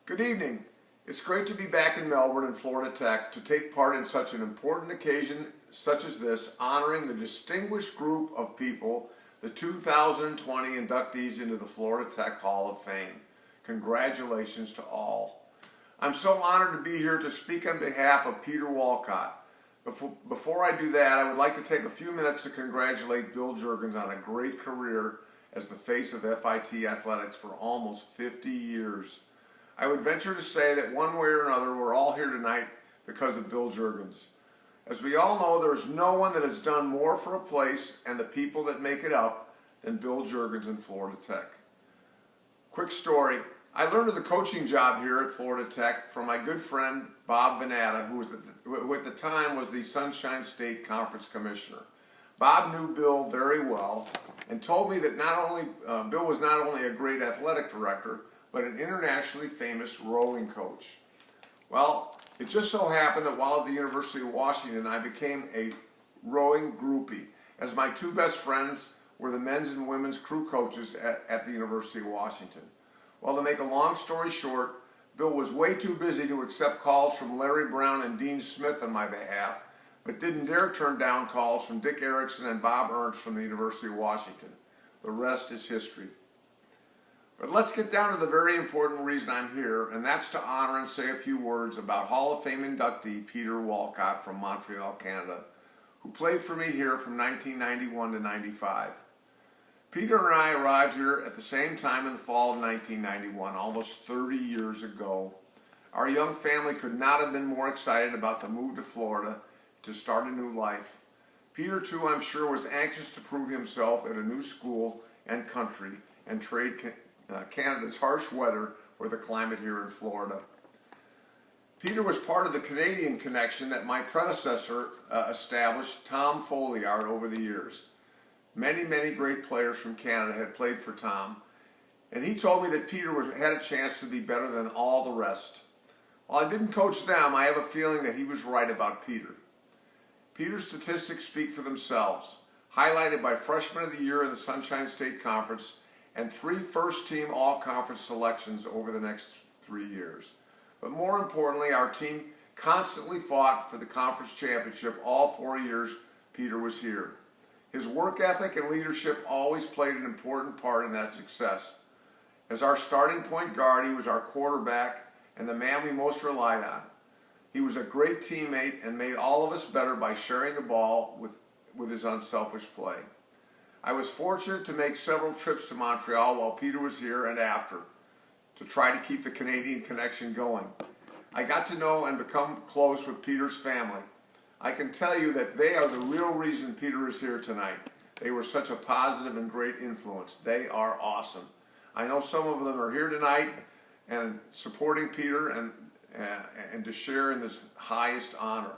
Good evening. It's great to be back in Melbourne and Florida Tech to take part in such an important occasion such as this, honoring the distinguished group of people, the 2020 inductees into the Florida Tech Hall of Fame. Congratulations to all. I'm so honored to be here to speak on behalf of Peter Walcott. Before I do that, I would like to take a few minutes to congratulate Bill Juergens on a great career as the face of FIT athletics for almost 50 years. I would venture to say that one way or another, we're all here tonight because of Bill Juergens. As we all know, there is no one that has done more for a place and the people that make it up than Bill Juergens in Florida Tech. Quick story. I learned of the coaching job here at Florida Tech from my good friend Bob Vanatta, who at the time was the Sunshine State Conference Commissioner. Bob knew Bill very well and told me that Bill was not only a great athletic director, but an internationally famous rowing coach. Well, it just so happened that while at the University of Washington, I became a rowing groupie, as my two best friends were the men's and women's crew coaches at the University of Washington. Well, to make a long story short, Bill was way too busy to accept calls from Larry Brown and Dean Smith on my behalf, but didn't dare turn down calls from Dick Erickson and Bob Ernst from the University of Washington. The rest is history. But let's get down to the very important reason I'm here, and that's to honor and say a few words about Hall of Fame inductee Peter Walcott from Montreal, Canada, who played for me here from 1991 to 95. Peter and I arrived here at the same time in the fall of 1991, almost 30 years ago. Our young family could not have been more excited about the move to Florida to start a new life. Peter, too, I'm sure, was anxious to prove himself at a new school and country and trade Canada's harsh weather for the climate here in Florida. Peter was part of the Canadian connection that my predecessor established, Tom Folliard, over the years. Many great players from Canada had played for Tom, and he told me that Peter had a chance to be better than all the rest. While I didn't coach them, I have a feeling that he was right about Peter. Peter's statistics speak for themselves, highlighted by Freshman of the Year in the Sunshine State Conference and 3 first-team all-conference selections over the next 3 years. But more importantly, our team constantly fought for the conference championship all 4 years Peter was here. His work ethic and leadership always played an important part in that success. As our starting point guard, he was our quarterback and the man we most relied on. He was a great teammate and made all of us better by sharing the ball with his unselfish play. I was fortunate to make several trips to Montreal while Peter was here and after to try to keep the Canadian connection going. I got to know and become close with Peter's family. I can tell you that they are the real reason Peter is here tonight. They were such a positive and great influence. They are awesome. I know some of them are here tonight and supporting Peter and to share in this highest honor.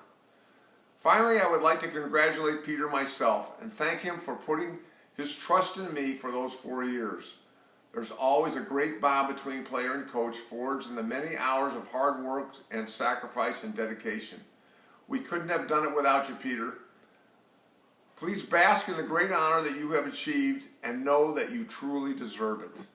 Finally, I would like to congratulate Peter myself and thank him for putting his trust in me for those 4 years. There's always a great bond between player and coach forged in the many hours of hard work and sacrifice and dedication. We couldn't have done it without you, Peter. Please bask in the great honor that you have achieved and know that you truly deserve it.